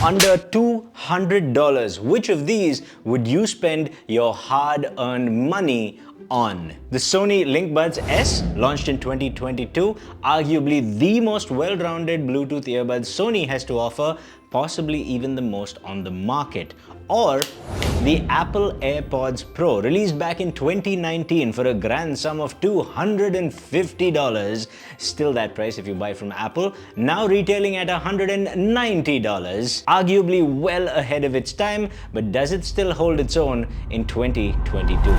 under $200. Which of these would you spend your hard-earned money on? The Sony LinkBuds S, launched in 2022, arguably the most well-rounded Bluetooth earbuds Sony has to offer, possibly even the most on the market. Or the Apple Airpods Pro, released back in 2019 for a grand sum of $250, still that price if you buy from Apple, now retailing at $190, arguably well ahead of its time, but does it still hold its own in 2022?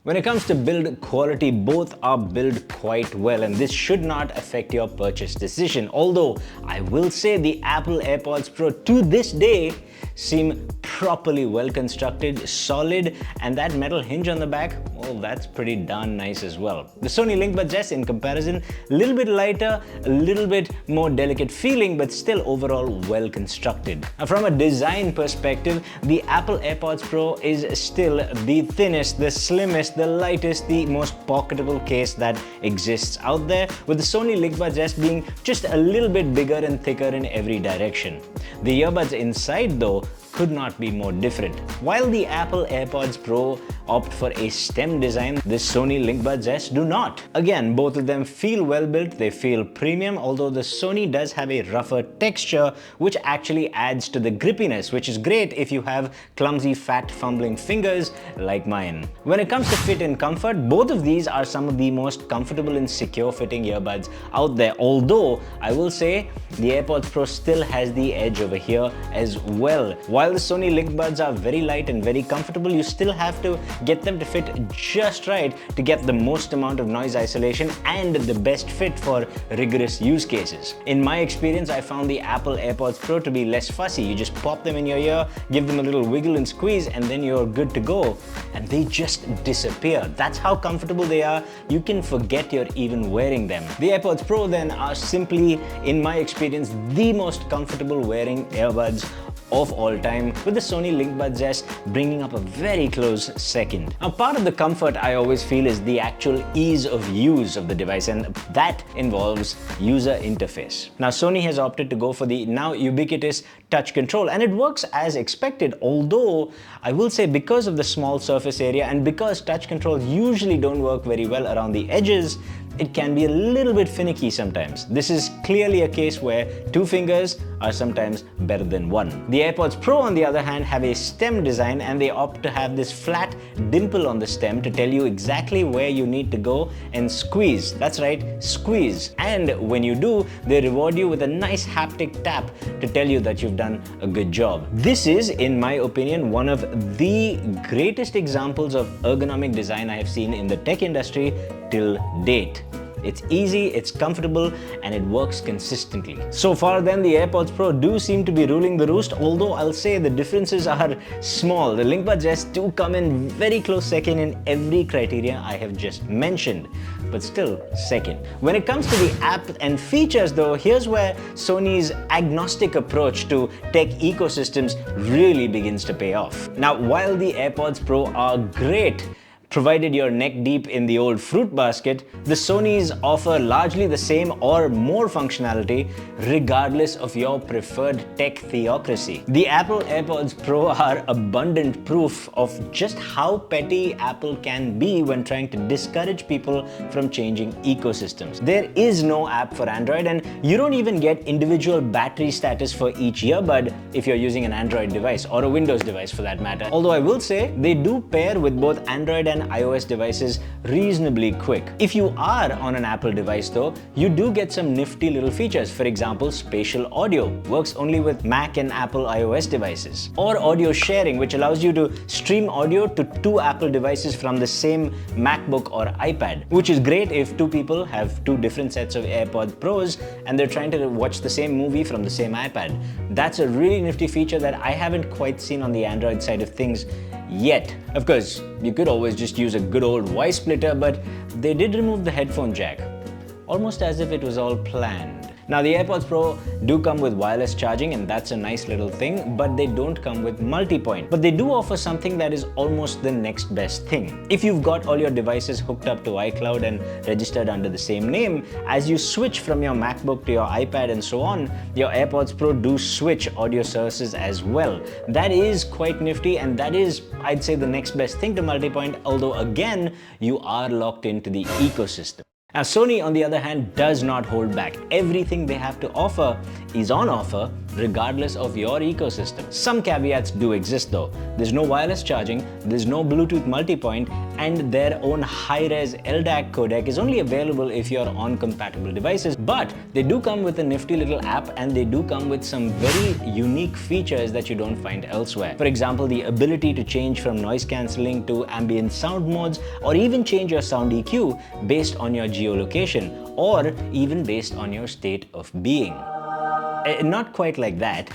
When it comes to build quality, both are built quite well, and this should not affect your purchase decision. Although I will say the Apple AirPods Pro to this day seem properly well constructed, solid, and that metal hinge on the back, well, that's pretty darn nice as well. The Sony LinkBuds S, in comparison, a little bit lighter, a little bit more delicate feeling, but still overall well constructed. Now, from a design perspective, the Apple AirPods Pro is still the thinnest, the slimmest, the lightest, the most pocketable case that exists out there, with the Sony LinkBuds S being just a little bit bigger and thicker in every direction. The earbuds inside, though, could not be more different. While the Apple AirPods Pro opt for a stem design, the Sony LinkBuds S do not. Again, both of them feel well built, they feel premium, although the Sony does have a rougher texture, which actually adds to the grippiness, which is great if you have clumsy, fat, fumbling fingers like mine. When it comes to fit and comfort, both of these are some of the most comfortable and secure fitting earbuds out there, although I will say the AirPods Pro still has the edge over here as well. While the Sony LinkBuds are very light and very comfortable, you still have to get them to fit just right to get the most amount of noise isolation and the best fit for rigorous use cases. In my experience, I found the Apple AirPods Pro to be less fussy. You just pop them in your ear, give them a little wiggle and squeeze, and then you're good to go. And they just disappear. That's how comfortable they are. You can forget you're even wearing them. The AirPods Pro then are simply, in my experience, the most comfortable wearing earbuds of all time, with the Sony LinkBuds S bringing up a very close second. Now, part of the comfort I always feel is the actual ease of use of the device, and that involves user interface. Now, Sony has opted to go for the now ubiquitous touch control, and it works as expected, although I will say because of the small surface area and because touch controls usually don't work very well around the edges, it can be a little bit finicky sometimes. This is clearly a case where two fingers are sometimes better than one. The AirPods Pro, on the other hand, have a stem design, and they opt to have this flat dimple on the stem to tell you exactly where you need to go and squeeze. That's right, squeeze. And when you do, they reward you with a nice haptic tap to tell you that you've done a good job. This is, in my opinion, one of the greatest examples of ergonomic design I have seen in the tech industry till date. It's easy, it's comfortable, and it works consistently. So far then, the AirPods Pro do seem to be ruling the roost, although I'll say the differences are small. The LinkBuds S do come in very close second in every criteria I have just mentioned, but still second. When it comes to the app and features though, here's where Sony's agnostic approach to tech ecosystems really begins to pay off. Now, while the AirPods Pro are great, provided you're neck deep in the old fruit basket, the Sonys offer largely the same or more functionality regardless of your preferred tech theocracy. The Apple AirPods Pro are abundant proof of just how petty Apple can be when trying to discourage people from changing ecosystems. There is no app for Android, and you don't even get individual battery status for each earbud if you're using an Android device or a Windows device for that matter. Although I will say they do pair with both Android and iOS devices reasonably quick. If you are on an Apple device though, you do get some nifty little features. For example, spatial audio works only with Mac and Apple iOS devices. Or audio sharing, which allows you to stream audio to two Apple devices from the same MacBook or iPad, which is great if two people have two different sets of AirPods Pros and they're trying to watch the same movie from the same iPad. That's a really nifty feature that I haven't quite seen on the Android side of things yet. Of course, you could always just use a good old Y-splitter, but they did remove the headphone jack, almost as if it was all planned. Now the AirPods Pro do come with wireless charging, and that's a nice little thing, but they don't come with multi-point. But they do offer something that is almost the next best thing. If you've got all your devices hooked up to iCloud and registered under the same name, as you switch from your MacBook to your iPad and so on, your AirPods Pro do switch audio services as well. That is quite nifty, and that is, I'd say, the next best thing to multi-point, although again, you are locked into the ecosystem. Now, Sony, on the other hand, does not hold back. Everything they have to offer is on offer, regardless of your ecosystem. Some caveats do exist though. There's no wireless charging, there's no Bluetooth multipoint, and their own high-res LDAC codec is only available if you're on compatible devices. But they do come with a nifty little app, and they do come with some very unique features that you don't find elsewhere. For example, the ability to change from noise cancelling to ambient sound modes, or even change your sound EQ based on your geolocation, or even based on your state of being. Not quite like that.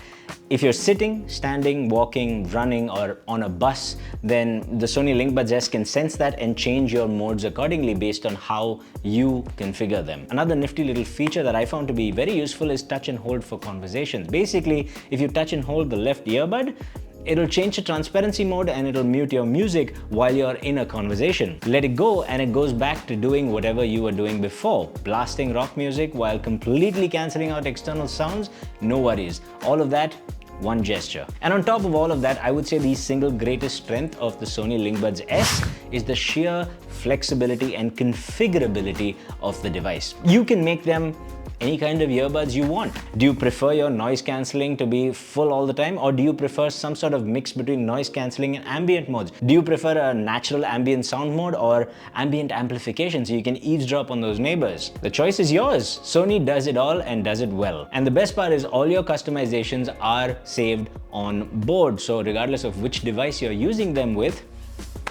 If you're sitting, standing, walking, running, or on a bus, then the Sony LinkBuds S can sense that and change your modes accordingly based on how you configure them. Another nifty little feature that I found to be very useful is touch and hold for conversations. Basically, if you touch and hold the left earbud, it'll change to transparency mode and it'll mute your music while you're in a conversation. Let it go and it goes back to doing whatever you were doing before. Blasting rock music while completely cancelling out external sounds, no worries. All of that, one gesture. And on top of all of that, I would say the single greatest strength of the Sony LinkBuds S is the sheer flexibility and configurability of the device. You can make them any kind of earbuds you want. Do you prefer your noise cancelling to be full all the time, or do you prefer some sort of mix between noise cancelling and ambient modes? Do you prefer a natural ambient sound mode or ambient amplification so you can eavesdrop on those neighbors? The choice is yours. Sony does it all and does it well. And the best part is all your customizations are saved on board. So regardless of which device you're using them with,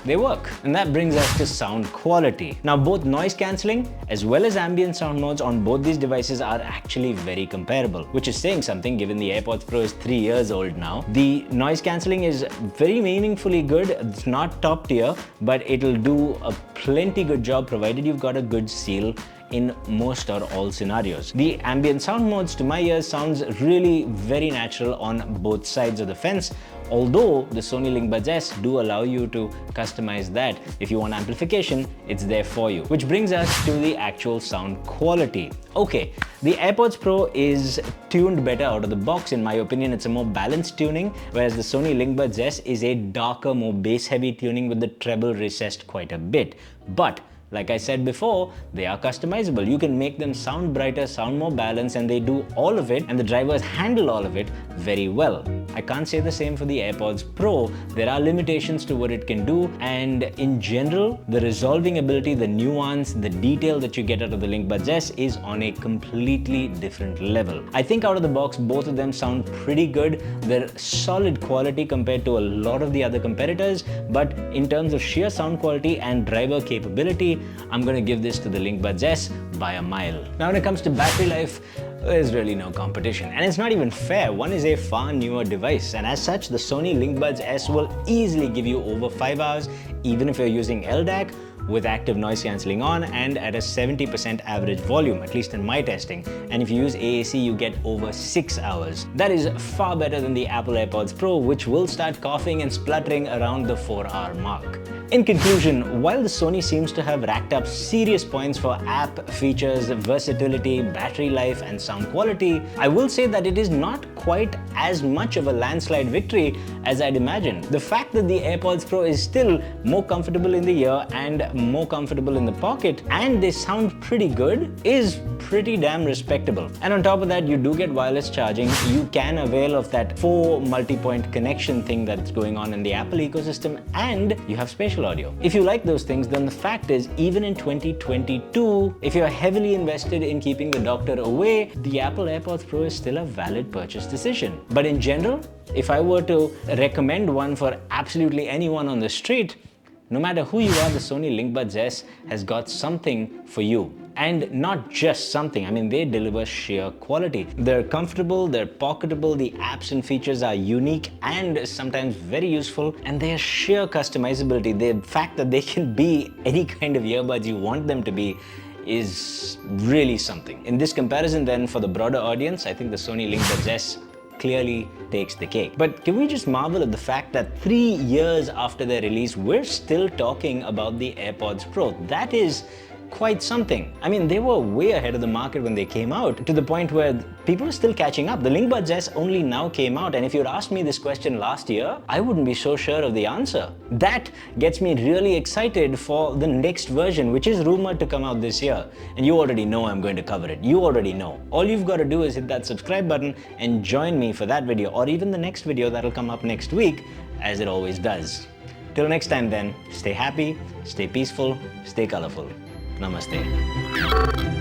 they work. And that brings us to sound quality. Now, both noise cancelling as well as ambient sound modes on both these devices are actually very comparable, which is saying something given the AirPods Pro is 3 years old now. The noise cancelling is very meaningfully good. It's not top tier, but it'll do a plenty good job provided you've got a good seal in most or all scenarios. The ambient sound modes, to my ears, sounds really very natural on both sides of the fence, although the Sony LinkBuds S do allow you to customize that. If you want amplification, it's there for you. Which brings us to the actual sound quality. Okay, the AirPods Pro is tuned better out of the box. In my opinion, it's a more balanced tuning, whereas the Sony LinkBuds S is a darker, more bass-heavy tuning with the treble recessed quite a bit. But like I said before, they are customizable. You can make them sound brighter, sound more balanced, and they do all of it, and the drivers handle all of it very well. I can't say the same for the AirPods Pro. There are limitations to what it can do, and in general, the resolving ability, the nuance, the detail that you get out of the LinkBuds S is on a completely different level. I think out of the box, both of them sound pretty good. They're solid quality compared to a lot of the other competitors, but in terms of sheer sound quality and driver capability, I'm going to give this to the LinkBuds S by a mile. Now, when it comes to battery life, there's really no competition. And it's not even fair. One is a far newer device, and as such, the Sony LinkBuds S will easily give you over 5 hours, even if you're using LDAC with active noise cancelling on and at a 70% average volume, at least in my testing. And if you use AAC, you get over 6 hours. That is far better than the Apple Airpods Pro, which will start coughing and spluttering around the 4-hour mark. In conclusion, while the Sony seems to have racked up serious points for app features, versatility, battery life, and sound quality, I will say that it is not quite as much of a landslide victory as I'd imagined. The fact that the AirPods Pro is still more comfortable in the ear and more comfortable in the pocket, and they sound pretty good, is pretty damn respectable. And on top of that, you do get wireless charging. You can avail of that 4 multi-point connection thing that's going on in the Apple ecosystem, and you have spatial audio. If you like those things, then the fact is, even in 2022, if you're heavily invested in keeping the doctor away, the Apple AirPods Pro is still a valid purchase decision. But in general, if I were to recommend one for absolutely anyone on the street, no matter who you are, the Sony LinkBuds S has got something for you. And not just something, I mean, they deliver sheer quality. They're comfortable, they're pocketable, the apps and features are unique and sometimes very useful, and their sheer customizability, the fact that they can be any kind of earbuds you want them to be, is really something. In this comparison then, for the broader audience, I think the Sony LinkBuds S clearly takes the cake. But can we just marvel at the fact that 3 years after their release, we're still talking about the AirPods Pro? That is quite something. I mean, they were way ahead of the market when they came out, to the point where people are still catching up. The LinkBuds S only now came out, and if you'd asked me this question last year, I wouldn't be so sure of the answer. That gets me really excited for the next version, which is rumored to come out this year. And you already know I'm going to cover it. You already know. All you've got to do is hit that subscribe button and join me for that video, or even the next video that'll come up next week, as it always does. Till next time then, stay happy, stay peaceful, stay colorful. Namaste.